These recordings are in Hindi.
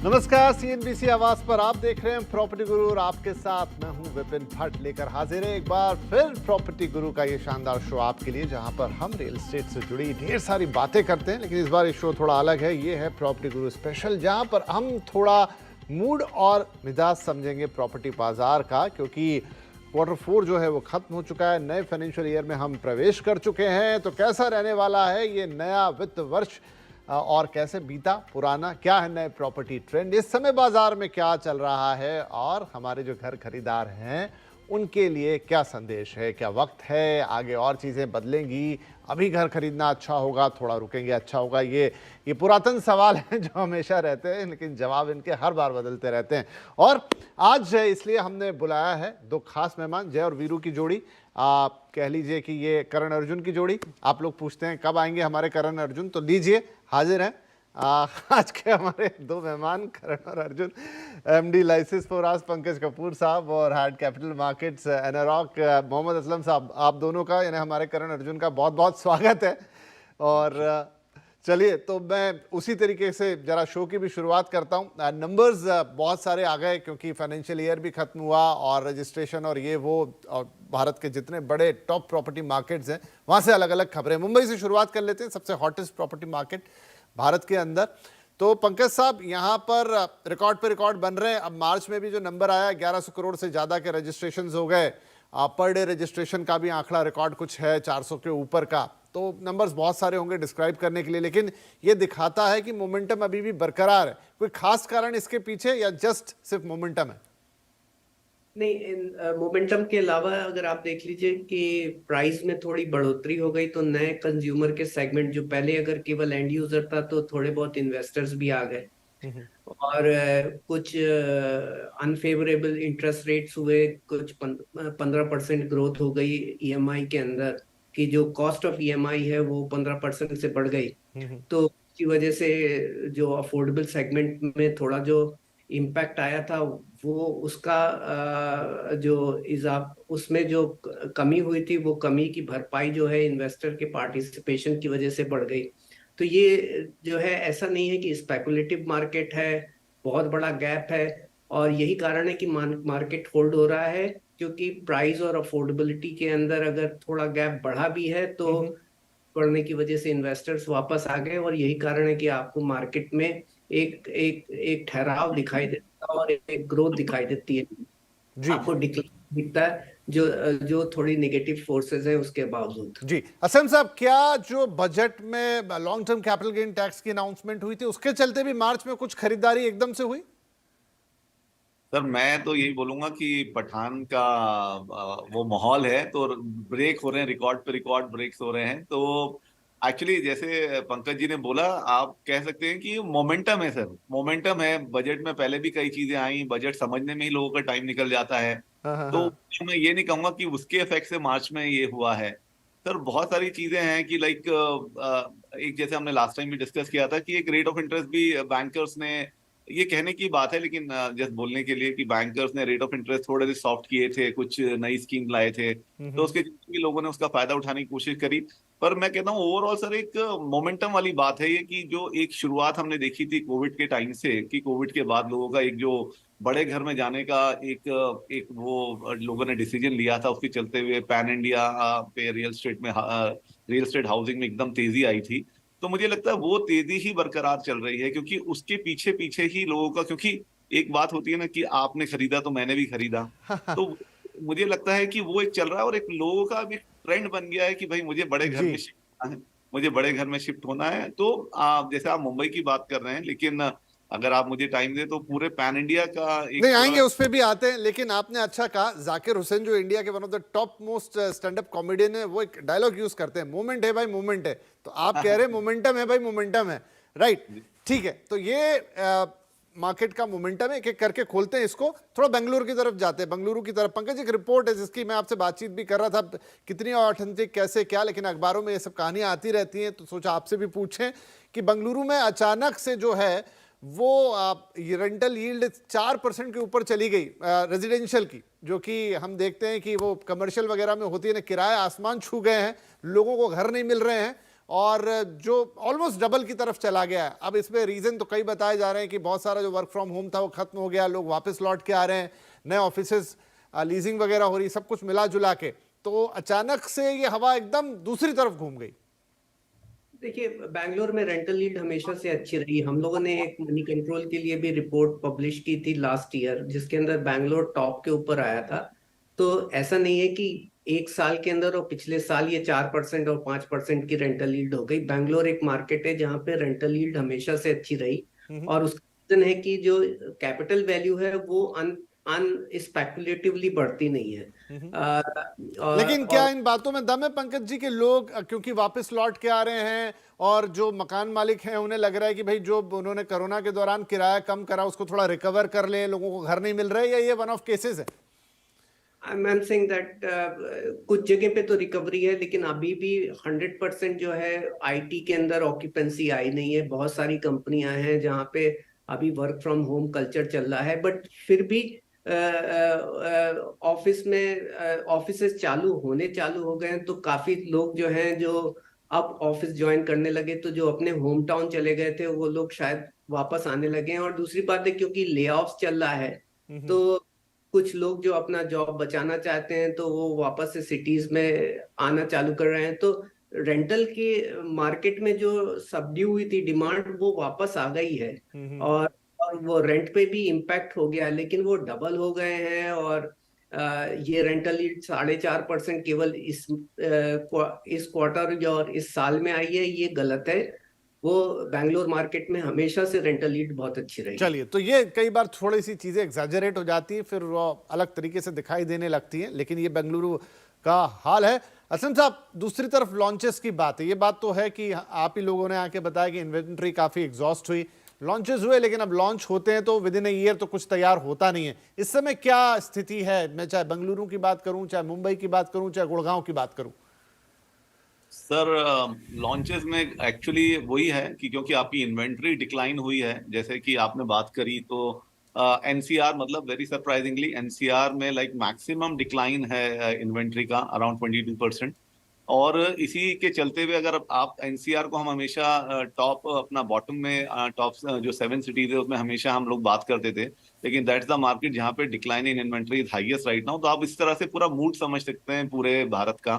नमस्कार, सीएनबीसी आवाज पर आप देख रहे हैं प्रॉपर्टी गुरु और आपके साथ मैं हूं विपिन भट्ट लेकर हाजिर है एक बार फिर प्रॉपर्टी गुरु का ये शानदार शो आपके लिए, जहां पर हम रियल एस्टेट से जुड़ी ढेर सारी बातें करते हैं। लेकिन इस बार ये शो थोड़ा अलग है। ये है प्रॉपर्टी गुरु स्पेशल, जहां पर हम थोड़ा मूड और मिजाज समझेंगे प्रॉपर्टी बाजार का, क्योंकि Q4 जो है वो खत्म हो चुका है। नए फाइनेंशियल ईयर में हम प्रवेश कर चुके हैं। तो कैसा रहने वाला है ये नया वित्त वर्ष और कैसे बीता पुराना, क्या है नए प्रॉपर्टी ट्रेंड, इस समय बाजार में क्या चल रहा है और हमारे जो घर खरीदार हैं उनके लिए क्या संदेश है, क्या वक्त है, आगे और चीज़ें बदलेंगी, अभी घर खरीदना अच्छा होगा, थोड़ा रुकेंगे अच्छा होगा, ये पुरातन सवाल हैं जो हमेशा रहते हैं, लेकिन जवाब इनके हर बार बदलते रहते हैं। और आज इसलिए हमने बुलाया है दो खास मेहमान, जय और वीरू की जोड़ी। आप कह लीजिए कि ये करण अर्जुन की जोड़ी। आप लोग पूछते हैं कब आएंगे हमारे करण अर्जुन, तो लीजिए हाजिर हैं आज के हमारे दो मेहमान करण और अर्जुन, एमडी लाइसेंस फॉर आज पंकज कपूर साहब और head capital markets Anarock Mohammad Aslam साहब। आप दोनों का यानी हमारे करण अर्जुन का बहुत बहुत स्वागत है। और चलिए तो मैं उसी तरीके से जरा शो की भी शुरुआत करता हूँ। नंबर्स बहुत सारे आ गए क्योंकि फाइनेंशियल ईयर भी खत्म हुआ और रजिस्ट्रेशन और ये वो, और भारत के जितने बड़े टॉप प्रॉपर्टी मार्केट्स हैं वहाँ से अलग अलग खबरें। मुंबई से शुरुआत कर लेते हैं, सबसे हॉटेस्ट प्रॉपर्टी मार्केट भारत के अंदर। तो पंकज साहब, यहाँ पर रिकॉर्ड पे रिकॉर्ड बन रहे हैं। अब मार्च में भी जो नंबर आया 1100 करोड़ से ज़्यादा के रजिस्ट्रेशन हो गए। पर डे रजिस्ट्रेशन का भी आंकड़ा रिकॉर्ड कुछ है 400 के ऊपर का। तो नंबर्स बहुत सारे होंगे डिस्क्राइब करने के लिए, लेकिन ये दिखाता है कि मोमेंटम अभी भी बरकरार है। कोई खास कारण इसके पीछे या जस्ट सिर्फ मोमेंटम है? नहीं, मोमेंटम के अलावा अगर आप देख लीजिए कि प्राइस में थोड़ी बढ़ोतरी हो गई, तो नए कंज्यूमर के सेगमेंट, जो पहले अगर केवल एंड यूजर था, तो थोड़े बहुत इन्वेस्टर्स भी आ गए। और कुछ अनफेवरेबल इंटरेस्ट रेट्स हुए, कुछ 15% ग्रोथ हो गई ईएमआई के अंदर, कि जो कॉस्ट ऑफ ईएमआई है वो 15% से बढ़ गई। तो की वजह से जो अफोर्डेबल सेगमेंट में थोड़ा जो इम्पैक्ट आया था, वो उसका जो इजाफ उसमें जो कमी हुई थी, वो कमी की भरपाई जो है इन्वेस्टर के पार्टिसिपेशन की वजह से बढ़ गई। तो ये जो है, ऐसा नहीं है कि स्पेकुलेटिव मार्केट है, बहुत बड़ा गैप है। और यही कारण है कि मार्केट होल्ड हो रहा है, क्योंकि प्राइस और अफोर्डेबिलिटी के अंदर अगर थोड़ा गैप बढ़ा भी है, तो बढ़ने की वजह से इन्वेस्टर्स वापस आ गए। और यही कारण है कि आपको मार्केट में एक एक एक ठहराव दिखाई देता है और एक ग्रोथ दिखाई देती है। जी आपको डिक्लाइन दिखता है, जो जो थोड़ी नेगेटिव फोर्सेस है उसके बावजूद। जी। असम साहब, क्या जो बजट में long term capital gain tax की अनाउंसमेंट हुई थी उसके चलते भी मार्च में कुछ खरीदारी एकदम से हुई? सर, मैं तो यही बोलूंगा कि पठान का वो माहौल है, तो ब्रेक हो रहे हैं, रिकॉर्ड पे रिकॉर्ड ब्रेक्स हो रहे हैं। तो एक्चुअली जैसे पंकज जी ने बोला, आप कह सकते हैं कि मोमेंटम है सर, मोमेंटम है। बजट में पहले भी कई चीजें आई, बजट समझने में ही लोगों का टाइम निकल जाता है। हाँ हाँ तो हाँ। मैं ये नहीं कहूंगा कि उसके इफेक्ट से मार्च में ये हुआ है। सर, बहुत सारी चीजें हैं कि लाइक एक, जैसे हमने लास्ट टाइम भी डिस्कस किया था कि एक रेट ऑफ इंटरेस्ट भी बैंकर्स ने, ये कहने की बात है लेकिन जस्ट बोलने के लिए, कि बैंकर्स ने रेट ऑफ इंटरेस्ट थोड़े से सॉफ्ट किए थे, कुछ नई स्कीम लाए थे, तो उसके भी लोगों ने उसका फायदा उठाने की कोशिश करी। पर मैं कहता हूँ ओवरऑल सर एक मोमेंटम वाली बात है ये, कि जो एक शुरुआत हमने देखी थी कोविड के टाइम से, कि कोविड के बाद लोगों का एक जो बड़े घर में जाने का एक एक वो लोगों ने डिसीजन लिया था, उसके चलते हुए पैन इंडिया पे रियल एस्टेट हाउसिंग में एकदम तेजी आई थी। तो मुझे लगता है वो तेजी ही बरकरार चल रही है, क्योंकि उसके पीछे पीछे ही लोगों का, क्योंकि एक बात होती है ना कि आपने खरीदा तो मैंने भी खरीदा, तो मुझे लगता है कि वो एक चल रहा है और एक लोगों का भी ट्रेंड बन गया है कि भाई मुझे बड़े घर जी में शिफ्ट होना है, मुझे बड़े घर में शिफ्ट होना है। तो जैसे आप मुंबई की बात कर रहे हैं, लेकिन अगर आप मुझे टाइम दे तो पूरे पैन इंडिया का एक नहीं, पूरा। आएंगे उस पे भी आते हैं, लेकिन आपने अच्छा कहा, जाकिर हुसैन जो इंडिया के one of the top most stand up comedian है, वो एक डायलॉग यूज करते हैं, मोमेंट है भाई मोमेंट है। तो आप कह रहे हैं मोमेंटम है भाई मोमेंटम है, राइट? ठीक है, तो ये मार्केट का मोमेंटम है। एक एक करके खोलते हैं इसको, थोड़ा बेंगलुरु की तरफ जाते हैं। बेंगलुरु की तरफ पंकज, एक रिपोर्ट है जिसकी मैं आपसे बातचीत भी कर रहा था, कितनी ऑथेंटिक कैसे क्या, लेकिन अखबारों में ये सब कहानियां आती रहती हैं, तो सोचा आपसे भी पूछें कि बेंगलुरु में अचानक से जो है वो रेंटल यील्ड 4% के ऊपर चली गई रेजिडेंशियल की, जो कि हम देखते हैं कि वो कमर्शियल वगैरह में होती है ना, किराए आसमान छू गए हैं, लोगों को घर नहीं मिल रहे हैं और जो ऑलमोस्ट डबल की तरफ चला गया है। अब इसमें रीजन तो कई बताए जा रहे हैं कि बहुत सारा जो वर्क फ्रॉम होम था वो खत्म हो गया, लोग वापस लौट के आ रहे हैं, नए ऑफिसेस लीजिंग वगैरह हो रही, सब कुछ मिला जुला के तो अचानक से ये हवा एकदम दूसरी तरफ घूम गई। देखिए, बैंगलोर में रेंटल यील्ड हमेशा से अच्छी रही। हम लोगों ने एक मनी कंट्रोल के लिए भी रिपोर्ट पब्लिश की थी लास्ट ईयर, जिसके अंदर बैंगलोर टॉप के ऊपर आया था। तो ऐसा नहीं है कि एक साल के अंदर और पिछले साल ये 4% और 5% की रेंटल यील्ड हो गई। बैंगलोर एक मार्केट है जहाँ पे रेंटल यील्ड हमेशा से अच्छी रही, और उसका रीजन है कि जो कैपिटल वैल्यू है वो स्पेकुलेटिवली बढ़ती नहीं है। लेकिन क्या इन बातों में दम है पंकज जी के लोग क्योंकि वापस लौट के आ रहे हैं और जो मकान मालिक हैं उन्हें लग रहा है कि भाई जो उन्होंने कोरोना के दौरान किराया कम करा उसको थोड़ा रिकवर कर ले, लोगों को घर नहीं मिल रहे, या ये वन ऑफ केसेस है? आई एम सेइंग दैट कुछ जगह पे तो रिकवरी है, लेकिन अभी भी 100% जो है आईटी के अंदर ऑक्यूपेंसी आई नहीं है। बहुत सारी कंपनियां हैं जहां पे अभी वर्क फ्रॉम होम कल्चर चल रहा है, बट फिर भी ऑफिसेस चालू हो गए हैं। तो काफी लोग जो हैं जो अब ऑफिस ज्वाइन करने लगे, तो जो अपने होम टाउन चले गए थे वो लोग शायद वापस आने लगे हैं। और दूसरी बात है, क्योंकि ले ऑफ चल रहा है, तो कुछ लोग जो अपना जॉब बचाना चाहते हैं तो वो वापस से सिटीज में आना चालू कर रहे हैं। तो रेंटल के मार्केट में जो सबड्यू हुई थी डिमांड, वो वापस आ गई है। और वो रेंट पे भी इम्पैक्ट हो गया, लेकिन वो डबल हो गए हैं। और ये रेंटल यील्ड 4.5% केवल इस क्वार्टर और इस साल में आई है, ये गलत है। वो बैंगलोर मार्केट में हमेशा से रेंटल यील्ड बहुत अच्छी रही। चलिए, तो ये कई बार थोड़ी सी चीजें एग्जैजरेट हो जाती हैं, फिर वो अलग तरीके से दिखाई देने लगती हैं, लेकिन ये बेंगलुरु का हाल है। असलम साहब, दूसरी तरफ लॉन्चेस की बात है। ये बात तो है कि आप ही लोगों ने आके बताया कि इन्वेंट्री काफी एग्जॉस्ट हुई, लॉन्चेस हुए, लेकिन अब लॉन्च होते हैं तो विद इन ए ईयर तो कुछ तैयार होता नहीं है। इस समय क्या स्थिति है? मैं चाहे बेंगलुरु की बात करूं, चाहे मुंबई की बात करूं, चाहे गुड़गांव की बात करूं। सर, लॉन्चेस में एक्चुअली वही है कि क्योंकि आपकी इन्वेंट्री डिक्लाइन हुई है, जैसे कि आपने बात करी, तो एनसीआर मतलब वेरी सरप्राइजिंगली एनसीआर में लाइक मैक्सिमम डिक्लाइन है इन्वेंट्री का, अराउंड 22%। और इसी के चलते हुए अगर आप एनसीआर को, हम हमेशा टॉप अपना बॉटम में टॉप जो 7 सिटीज है उसमें हमेशा हम लोग बात करते थे, लेकिन दैट्स द मार्केट जहाँ पे decline in inventory is highest right now. तो आप इस तरह से पूरा मूड समझ सकते हैं पूरे भारत का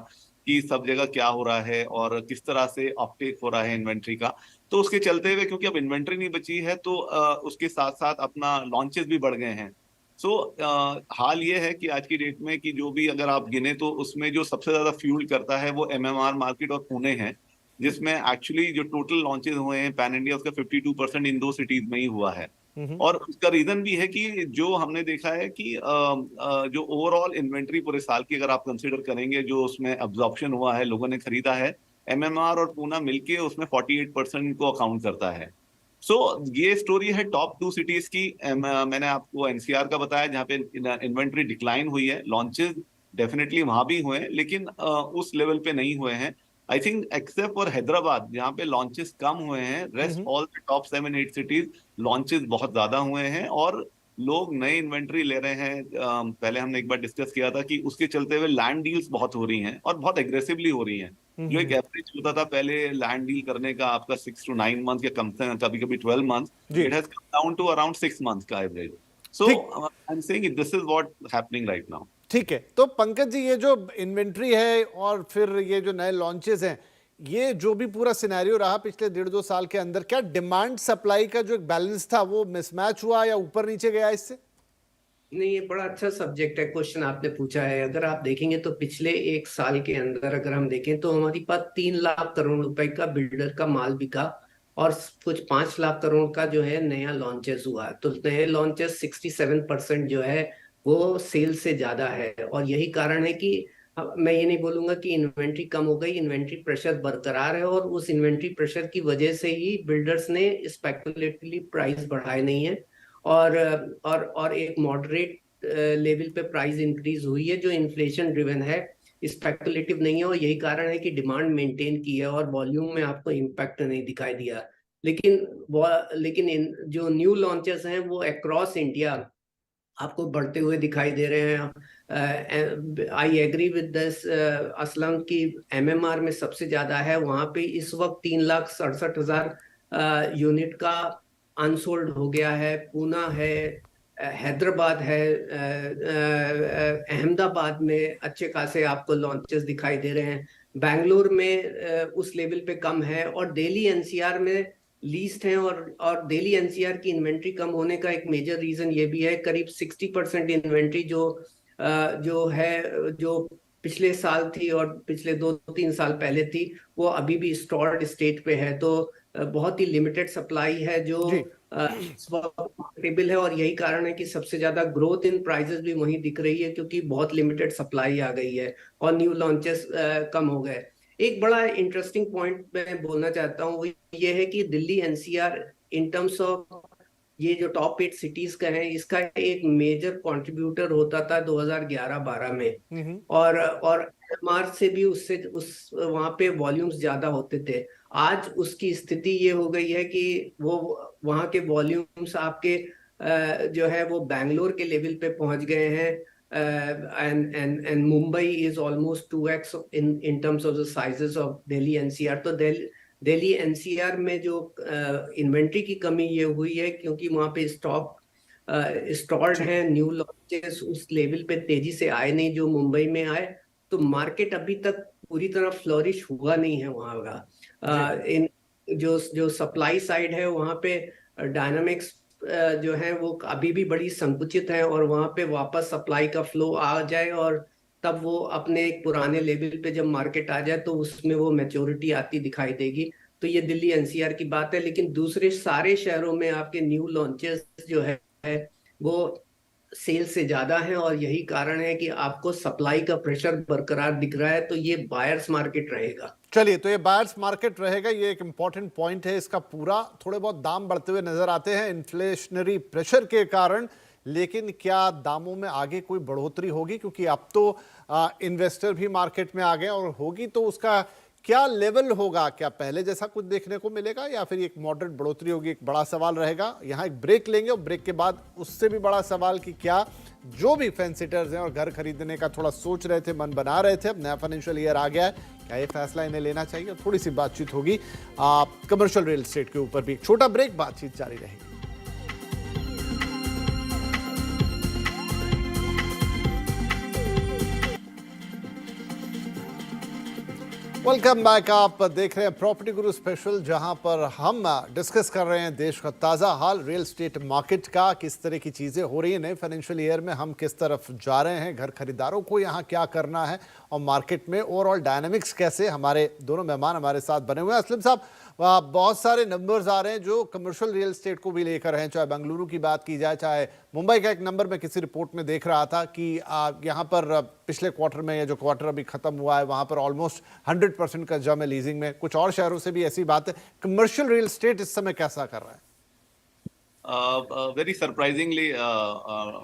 कि सब जगह क्या हो रहा है और किस तरह से अपटेक हो रहा है इन्वेंट्री का। तो उसके चलते हुए क्योंकि अब इन्वेंट्री नहीं बची है तो उसके साथ साथ अपना लॉन्चेस भी बढ़ गए हैं। सो हाल ये है कि आज की डेट में कि जो भी अगर आप गिने तो उसमें जो सबसे ज्यादा फ्यूल करता है वो एमएमआर मार्केट और पुणे है, जिसमें एक्चुअली जो टोटल लॉन्चेस हुए हैं पैन इंडिया उसका 52% इन 2 सिटीज में ही हुआ है। और उसका रीजन भी है कि जो हमने देखा है कि जो ओवरऑल इन्वेंट्री पूरे साल की अगर आप कंसिडर करेंगे, जो उसमें अब्जॉर्प्शन हुआ है, लोगों ने खरीदा है, एमएमआर और पूना मिलके उसमें 48% को अकाउंट करता है। सो ये स्टोरी है टॉप 2 सिटीज की। मैंने आपको एनसीआर का बताया जहाँ पे इन्वेंट्री डिक्लाइन हुई है, लॉन्चेस डेफिनेटली वहां भी हुए हैं लेकिन उस लेवल पे नहीं हुए हैं। I think except for Hyderabad जहाँ पे लॉन्चेस कम हुए हैं, rest all the top 7-8 cities launches बहुत ज्यादा हुए हैं और लोग नए इन्वेंट्री ले रहे हैं। पहले हमने एक बार डिस्कस किया था कि उसके चलते हुए लैंड डील्स बहुत हो रही हैं और बहुत एग्रेसिवली हो रही हैं। जो एक एवरेज होता था पहले लैंड डील करने का आपका 6 to 9 मंथ या कभी कभी 12 month, it has come down to around 6 month का average. So I am saying this is what happening right now. ठीक है, तो पंकज जी, ये जो इन्वेंट्री है और फिर ये जो नए लॉन्चेस हैं, ये जो भी पूरा सिनेरियो रहा पिछले 1.5-2 साल के अंदर, क्या डिमांड सप्लाई का जो एक बैलेंस था वो मिसमैच हुआ या ऊपर नीचे गया इससे? नहीं, ये बड़ा अच्छा सब्जेक्ट है, क्वेश्चन आपने पूछा है। अगर आप देखेंगे तो पिछले एक साल के अंदर अगर हम देखें तो हमारी पास 3 लाख करोड़ रुपए का बिल्डर का माल बिका और कुछ 5 लाख करोड़ का जो है नया लॉन्चेस हुआ। तो नए लॉन्चेस 67% जो है वो सेल से ज्यादा है। और यही कारण है कि मैं ये नहीं बोलूंगा कि इन्वेंट्री कम हो गई, इन्वेंट्री प्रेशर बरकरार है। और उस इन्वेंट्री प्रेशर की वजह से ही बिल्डर्स ने स्पेकुलेटिवली प्राइस बढ़ाए नहीं है और एक मॉडरेट लेवल पे प्राइस इंक्रीज हुई है जो इन्फ्लेशन ड्रिवन है, स्पेकुलेटिव नहीं है। और यही कारण है कि डिमांड मेंटेन की है और वॉल्यूम में आपको इम्पैक्ट नहीं दिखाई दिया। लेकिन जो न्यू लॉन्चेस हैं वो अक्रॉस इंडिया आपको बढ़ते हुए दिखाई दे रहे हैं। I agree with this Aslam की एमएमआर में सबसे ज्यादा है, वहां पे इस वक्त 3,67,000 यूनिट का अनसोल्ड हो गया है। पूना है, हैदराबाद है, अहमदाबाद में अच्छे खासे आपको लॉन्चेस दिखाई दे रहे हैं। बेंगलोर में उस लेवल पे कम है, और दिल्ली एनसीआर में लीस्ट है। और दिल्ली एनसीआर की इन्वेंट्री कम होने का एक मेजर रीजन ये भी है, करीब 60% इन्वेंट्री जो है, जो पिछले साल थी और पिछले 2-3 साल पहले थी, वो अभी भी स्टोर्ड स्टेट पे है। तो बहुत ही लिमिटेड सप्लाई है जो जी इस वक्त मार्केटेबल है, और यही कारण है कि सबसे ज्यादा ग्रोथ इन प्राइसेस भी वहीं दिख रही है, क्योंकि बहुत लिमिटेड सप्लाई आ गई है और न्यू लॉन्चेस कम हो गए। एक बड़ा इंटरेस्टिंग पॉइंट मैं बोलना चाहता हूँ, वो ये है कि Delhi NCR in terms of ये जो टॉप 8 सिटीज का है, इसका एक मेजर कंट्रीब्यूटर होता था 2011-12 में। और एमआर से भी उससे उस वहां पे वॉल्यूम्स ज्यादा होते थे। आज उसकी स्थिति ये हो गई है कि वो वहां के वॉल्यूम्स आपके जो है वो बैंगलोर के लेवल पे पहुंच गए हैं। And Mumbai is almost 2x in terms of the sizes of Delhi NCR. तो दिल्ली एनसीआर में जो इन्वेंट्री की कमी ये हुई है, क्योंकि वहां पे स्टॉक स्टॉर्ड है, न्यू लॉन्चेस उस लेवल पे तेजी से आए नहीं जो मुंबई में आए। तो मार्केट अभी तक पूरी तरह फ्लोरिश हुआ नहीं है वहां का। इन जो सप्लाई साइड है वहां पे डायनामिक्स जो है वो अभी भी बड़ी संकुचित है, और वहां पे वापस सप्लाई का फ्लो आ जाए और तब वो अपने एक पुराने लेवल पे जब मार्केट आ जाए तो उसमें वो मैच्योरिटी आती दिखाई देगी। तो ये दिल्ली एनसीआर की बात है। लेकिन दूसरे सारे शहरों में आपके न्यू लॉन्चेस जो है वो सेल से ज्यादा है, और यही कारण है कि आपको सप्लाई का प्रेशर बरकरार दिख रहा है। तो ये बायर्स मार्केट रहेगा। चलिए, तो ये बायर्स मार्केट रहेगा, ये एक इंपॉर्टेंट पॉइंट है इसका पूरा। थोड़े बहुत दाम बढ़ते हुए नजर आते हैं इन्फ्लेशनरी प्रेशर के कारण, लेकिन क्या दामों में आगे कोई बढ़ोतरी होगी? क्योंकि अब तो इन्वेस्टर भी मार्केट में आ गए, और होगी तो उसका क्या लेवल होगा? क्या पहले जैसा कुछ देखने को मिलेगा, या फिर एक मॉडरेट बढ़ोतरी होगी? एक बड़ा सवाल रहेगा। यहाँ एक ब्रेक लेंगे, और ब्रेक के बाद उससे भी बड़ा सवाल कि क्या जो भी फैंसिटर्स हैं और घर खरीदने का थोड़ा सोच रहे थे, मन बना रहे थे, अब नया फाइनेंशियल ईयर आ गया है, क्या ये फैसला इन्हें लेना चाहिए? थोड़ी सी बातचीत होगी कमर्शियल रियल एस्टेट के ऊपर भी। एक छोटा ब्रेक, बातचीत जारी रहेगी। Welcome back. आप देख रहे हैं प्रॉपर्टी गुरु स्पेशल, जहां पर हम डिस्कस कर रहे हैं देश का ताज़ा हाल रियल एस्टेट मार्केट का, किस तरह की चीज़ें हो रही हैं नए फाइनेंशियल ईयर में, हम किस तरफ जा रहे हैं, घर खरीदारों को यहां क्या करना है, और मार्केट में ओवरऑल डायनामिक्स कैसे। हमारे दोनों मेहमान हमारे साथ बने हुए हैं। असलम साहब, बहुत सारे नंबर्स आ रहे हैं जो कमर्शियल रियल एस्टेट को भी लेकर हैं, चाहे बेंगलुरु की बात की जाए, चाहे मुंबई का। एक नंबर मैं किसी रिपोर्ट में देख रहा था कि यहाँ पर पिछले क्वार्टर में, या जो क्वार्टर अभी खत्म हुआ है, वहाँ पर ऑलमोस्ट 100% का जम है लीजिंग में। कुछ और शहरों से भी ऐसी बात है। कमर्शियल रियल एस्टेट इस समय कैसा कर रहा है? Very surprisingly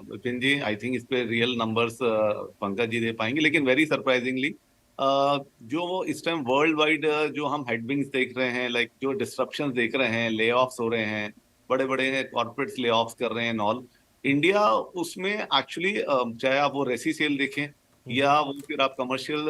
Vipin ji, I think इस पे रियल नंबर्स पंकज जी दे पाएंगे, लेकिन वेरी सरप्राइजिंगली जो इस टाइम वर्ल्ड वाइड जो हम हेडविंग्स देख रहे हैं, लाइक जो डिस्ट्रप्शन देख रहे हैं, ले ऑफ्स हो रहे हैं, बड़े बड़े कॉर्पोरेट्स ले ऑफ्स कर रहे हैं ऑल इंडिया, उसमें एक्चुअली चाहे आप वो रेसी सेल देखें या वो फिर आप कमर्शियल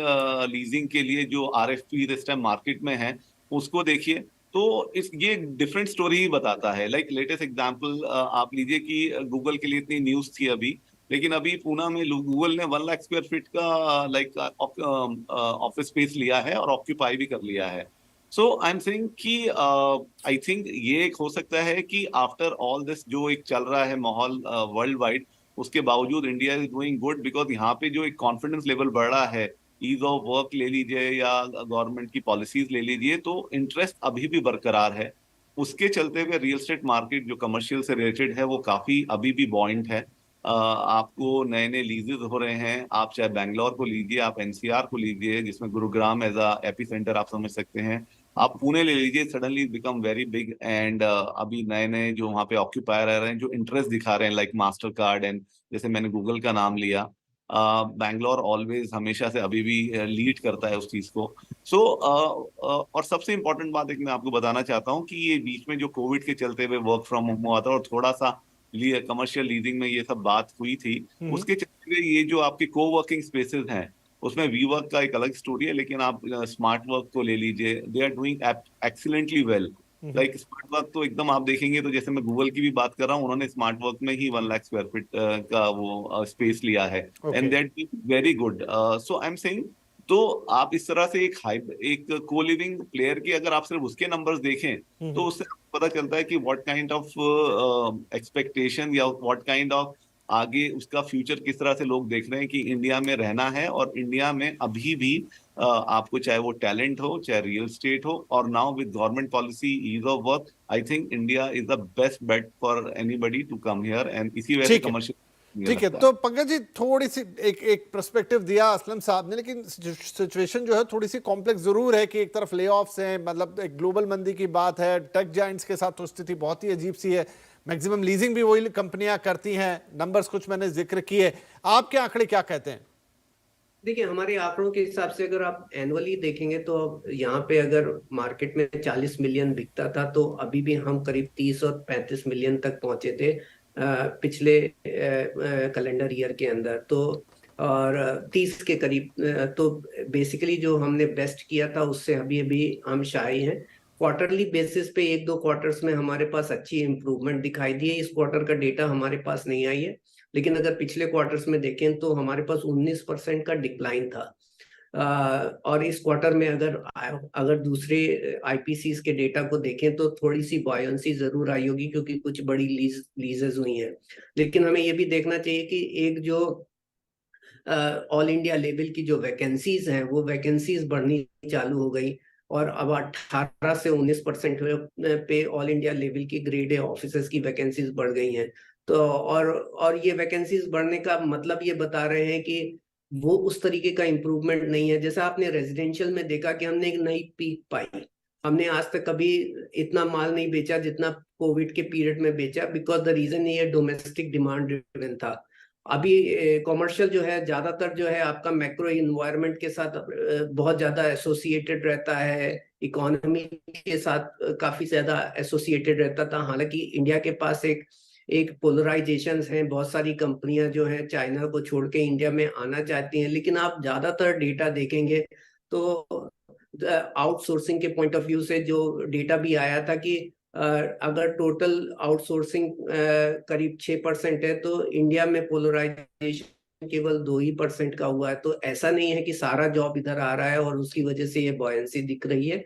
लीजिंग के लिए जो आरएफपी इस टाइम मार्केट में है उसको देखिए, तो ये डिफरेंट स्टोरी ही बताता है। लाइक लेटेस्ट एग्जांपल आप लीजिए कि गूगल के लिए इतनी न्यूज थी अभी, लेकिन अभी पुणे में गूगल ने 1 लाख स्क्वायर फीट का लाइक ऑफिस स्पेस लिया है और ऑक्यूपाई भी कर लिया है। सो आई एम सेइंग कि आई थिंक ये एक हो सकता है कि आफ्टर ऑल दिस जो एक चल रहा है माहौल वर्ल्ड वाइड, उसके बावजूद India is doing good, because यहाँ पे जो एक कॉन्फिडेंस लेवल बढ़ रहा है, ईज ऑफ वर्क ले लीजिए या गवर्नमेंट की पॉलिसीज ले लीजिए, तो इंटरेस्ट अभी भी बरकरार है। उसके चलते हुए रियल एस्टेट मार्केट जो कमर्शियल से रिलेटेड है वो काफी अभी भी बॉइंट है। आपको नए नए लीजेस हो रहे हैं, आप चाहे बैंगलोर को लीजिए, आप एनसीआर को लीजिए जिसमें Gurugram as a epicentre आप समझ सकते हैं, आप पुणे ले लीजिए, suddenly become very big. And अभी नए नए जो वहाँ पे ऑक्यूपायर आ रहे हैं जो इंटरेस्ट दिखा रहे हैं, लाइक मास्टर कार्ड, एंड जैसे मैंने गूगल का नाम लिया, बैंगलोर ऑलवेज हमेशा से अभी भी लीड करता है उस चीज को। सो और सबसे इम्पोर्टेंट बात एक मैं आपको बताना चाहता हूँ कि ये बीच में जो कोविड के चलते हुए वर्क फ्रॉम होम हुआ था और थोड़ा सा कमर्शियल लीजिंग में ये सब बात हुई थी, हम्म। उसके चलते हुए ये जो आपके को वर्किंग स्पेसेस हैं उसमें वी वर्क का एक अलग स्टोरी है, लेकिन आप स्मार्ट वर्क को ले लीजिए, they are doing excellently well. Like smart work तो एकदम आप देखेंगे तो जैसे मैं गूगल की भी बात कर रहा हूँ, उन्होंने स्मार्ट वर्क में ही 1 लाख स्क्वायर फीट का वो स्पेस लिया है, and that is very good. So I am saying, तो आप इस तरह से एक को लिविंग प्लेयर की अगर आप सिर्फ उसके नंबर्स देखें तो उससे पता चलता है कि व्हाट काइंड ऑफ एक्सपेक्टेशन या व्हाट काइंड ऑफ आगे उसका फ्यूचर किस तरह से लोग देख रहे हैं कि इंडिया में रहना है। और इंडिया में अभी भी आपको चाहे वो टैलेंट हो, चाहे रियल स्टेट हो, और now with government policy ease of work, I think India is the best bet for anybody to come here, and इसी वजह से कमर्शियल। ठीक है, तो पंकज जी थोड़ी सी एक पर्सपेक्टिव दिया असलम साहब ने, लेकिन सिचुएशन जो है थोड़ी सी कॉम्प्लेक्स जरूर है कि एक तरफ ले ऑफ्स हैं, मतलब एक ग्लोबल मंदी की बात है, टेक जायंट्स के साथ तो स्थिति बहुत ही अजीब सी है, मैक्सिमम लीजिंग भी वही कंपनियां करती हैं, नंबर्स कुछ मैंने जिक्र किए, आपके आंकड़े क्या कहते हैं? देखिए, हमारे आंकड़ों के हिसाब से अगर आप एनुअली देखेंगे तो यहाँ पे अगर मार्केट में 40 मिलियन बिकता था, तो अभी भी हम करीब 30 और 35 मिलियन तक पहुंचे थे पिछले कैलेंडर ईयर के अंदर। तो और 30 के करीब, तो बेसिकली जो हमने बेस्ट किया था उससे अभी अभी हम शाई हैं। क्वार्टरली बेसिस पे एक दो क्वार्टर्स में हमारे पास अच्छी इंप्रूवमेंट दिखाई दी है। इस क्वार्टर का डेटा हमारे पास नहीं आई है, लेकिन अगर पिछले क्वार्टर्स में देखें तो हमारे पास 19% का डिक्लाइन था। और इस क्वार्टर में अगर दूसरे आईपीसीज के डेटा को देखें तो थोड़ी सी बॉयंसी जरूर आई होगी, क्योंकि कुछ बड़ी लीजेस हुई हैं। लेकिन हमें ये भी देखना चाहिए कि एक जो ऑल इंडिया लेवल की जो वैकेंसीज हैं वो वैकेंसीज बढ़नी चालू हो गई, और अब 18 से 19% पे ऑल इंडिया लेवल की ग्रेड ए ऑफिसर्स की वैकेंसीज बढ़ गई हैं। तो और ये वैकेंसीज बढ़ने का मतलब ये बता रहे हैं कि वो उस तरीके का इम्प्रूवमेंट नहीं है जैसा आपने रेजिडेंशियल में देखा कि हमने एक नई पीक पाई। हमने आज तक कभी इतना माल नहीं बेचा जितना कोविड के पीरियड में बेचा, बिकॉज द रीजन ये डोमेस्टिक डिमांड ड्रिवन था। अभी कॉमर्शियल जो है ज्यादातर जो है आपका मैक्रो इन्वायरमेंट के साथ बहुत ज्यादा एसोसिएटेड रहता है, इकोनॉमी के साथ काफी ज्यादा एसोसिएटेड रहता था। हालांकि इंडिया के पास एक पोलराइजेशन है, बहुत सारी कंपनियां जो हैं चाइना को छोड़ के इंडिया में आना चाहती हैं, लेकिन आप ज्यादातर डेटा देखेंगे तो आउटसोर्सिंग के पॉइंट ऑफ व्यू से जो डेटा भी आया था कि अगर टोटल आउटसोर्सिंग करीब 6% है तो इंडिया में पोलराइजेशन केवल 2% का हुआ है। तो ऐसा नहीं है कि सारा जॉब इधर आ रहा है और उसकी वजह से ये बॉयंसी दिख रही है।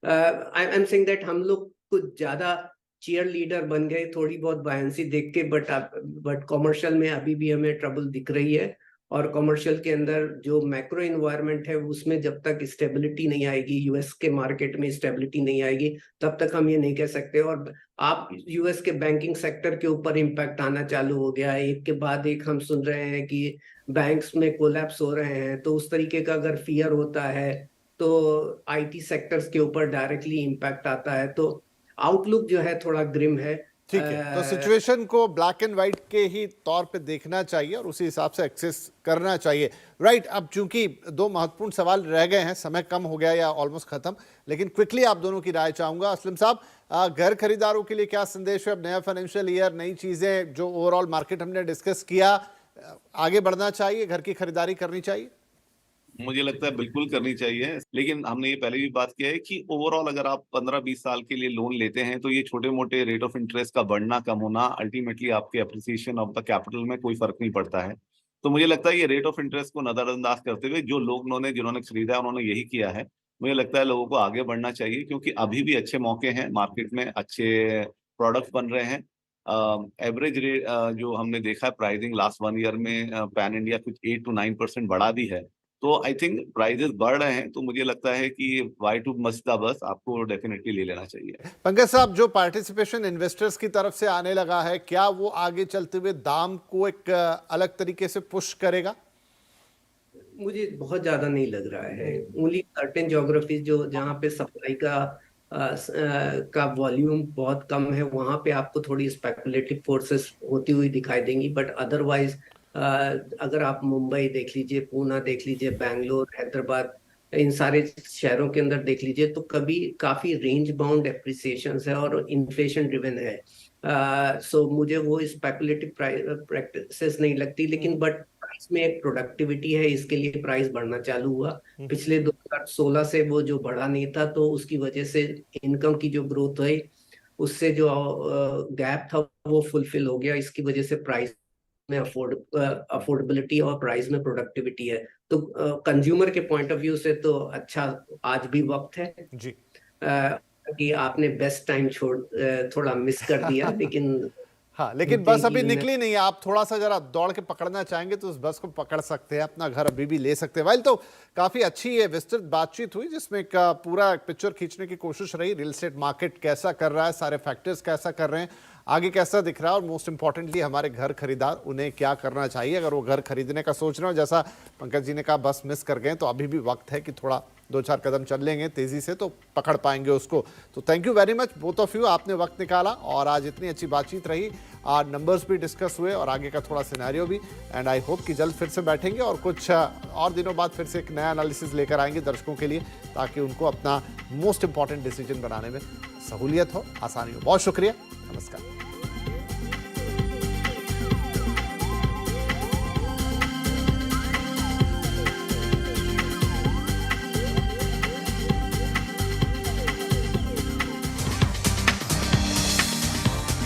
आई एम सेइंग दैट हम लोग कुछ ज्यादा चीयर लीडर बन गए थोड़ी बहुत बॉयंसी देख के, बट कॉमर्शियल में अभी भी हमें ट्रबल दिख रही है। और कॉमर्शियल के अंदर जो मैक्रो इन्वायरमेंट है उसमें जब तक स्टेबिलिटी नहीं आएगी, यूएस के मार्केट में स्टेबिलिटी नहीं आएगी, तब तक हम ये नहीं कह सकते। और आप यूएस के बैंकिंग सेक्टर के ऊपर इम्पैक्ट आना चालू हो गया है, एक के बाद एक हम सुन रहे हैं कि बैंक्स में कोलैप्स हो रहे हैं। तो उस तरीके का अगर फियर होता है तो आईटी सेक्टर्स के ऊपर डायरेक्टली इम्पैक्ट आता है। तो आउटलुक जो है थोड़ा ग्रिम है। ठीक है, तो सिचुएशन को ब्लैक एंड व्हाइट के ही तौर पे देखना चाहिए और उसी हिसाब से एक्सेस करना चाहिए, राइट। अब चूंकि दो महत्वपूर्ण सवाल रह गए हैं, समय कम हो गया या ऑलमोस्ट खत्म, लेकिन क्विकली आप दोनों की राय चाहूंगा। असलम साहब, घर खरीदारों के लिए क्या संदेश है? अब नया फाइनेंशियल ईयर, नई चीजें, जो ओवरऑल मार्केट हमने डिस्कस किया, आगे बढ़ना चाहिए, घर की खरीदारी करनी चाहिए? मुझे लगता है बिल्कुल करनी चाहिए, लेकिन हमने ये पहले भी बात किया है कि ओवरऑल अगर आप 15-20 साल के लिए लोन लेते हैं तो ये छोटे मोटे रेट ऑफ इंटरेस्ट का बढ़ना कम होना अल्टीमेटली आपके अप्रिसिएशन ऑफ द कैपिटल में कोई फर्क नहीं पड़ता है। तो मुझे लगता है ये रेट ऑफ इंटरेस्ट को नजरअंदाज करते हुए जो जिन्होंने खरीदा है उन्होंने यही किया है। मुझे लगता है लोगों को आगे बढ़ना चाहिए, क्योंकि अभी भी अच्छे मौके हैं, मार्केट में अच्छे प्रोडक्ट्स बन रहे हैं। एवरेज रेट जो हमने देखा है प्राइसिंग लास्ट 1 ईयर में पैन इंडिया कुछ 8 to 9% बढ़ा भी है। तो आई थिंक प्राइजेस बढ़ रहे हैं, तो मुझे लगता है कि Y to must the bus आपको डेफिनेटली ले लेना चाहिए। पंकज साहब, जो पार्टिसिपेशन इन्वेस्टर्स की तरफ से आने लगा है, क्या वो आगे चलते हुए दाम को एक अलग तरीके से पुश करेगा? मुझे बहुत ज्यादा नहीं लग रहा है। ओनली सर्टेन ज्योग्राफीज जो जहाँ पे सप्लाई का वॉल्यूम बहुत कम है, वहां पे आपको थोड़ी स्पेकुलेटिव फोर्सेस होती हुई दिखाई देंगी। बट अदरवाइज अगर आप मुंबई देख लीजिए, पूना देख लीजिए, बैंगलोर, हैदराबाद, इन सारे शहरों के अंदर देख लीजिए तो कभी काफी रेंज बाउंड एप्रिसिएशन है और इन्फ्लेशन ड्रिवन है। सो मुझे वो स्पेकुलेटिव प्रैक्टिसेस नहीं लगती, लेकिन बट प्राइस में एक प्रोडक्टिविटी है, इसके लिए प्राइस बढ़ना चालू हुआ। पिछले 2016 से वो जो बढ़ा नहीं था, तो उसकी वजह से इनकम की जो ग्रोथ है उससे जो गैप था वो फुलफिल हो गया। इसकी वजह से प्राइस में अफोर्डेबिलिटी और प्राइस में प्रोडक्टिविटी है। तो कंज्यूमर के पॉइंट ऑफ व्यू से तो अच्छा आज भी वक्त है जी। कि आपने बेस्ट टाइम थोड़ा मिस कर दिया, लेकिन हाँ, लेकिन बस अभी निकली नहीं है। आप थोड़ा सा जरा दौड़ के पकड़ना चाहेंगे तो उस बस को पकड़ सकते हैं, अपना घर अभी भी ले सकते हैं। वाइल तो काफी अच्छी है विस्तृत बातचीत हुई, जिसमें एक पूरा पिक्चर खींचने की कोशिश रही। रियल एस्टेट मार्केट कैसा कर रहा है, सारे फैक्टर्स कैसा कर रहे हैं, आगे कैसा दिख रहा है, और मोस्ट इंपॉर्टेंटली हमारे घर खरीदार उन्हें क्या करना चाहिए अगर वो घर खरीदने का सोच रहे हो। जैसा पंकज जी ने कहा, बस मिस कर गए तो अभी भी वक्त है कि थोड़ा 2-4 कदम चल लेंगे तेजी से तो पकड़ पाएंगे उसको। तो thank you very much both of you, आपने वक्त निकाला और आज इतनी अच्छी बातचीत रही। नंबर्स भी डिस्कस हुए और आगे का थोड़ा सिनेरियो भी। एंड आई होप कि जल्द फिर से बैठेंगे और कुछ और दिनों बाद फिर से एक नया एनालिसिस लेकर आएंगे दर्शकों के लिए, ताकि उनको अपना मोस्ट इंपॉर्टेंट डिसीजन बनाने में सहूलियत हो, आसानी हो। बहुत शुक्रिया, नमस्कार।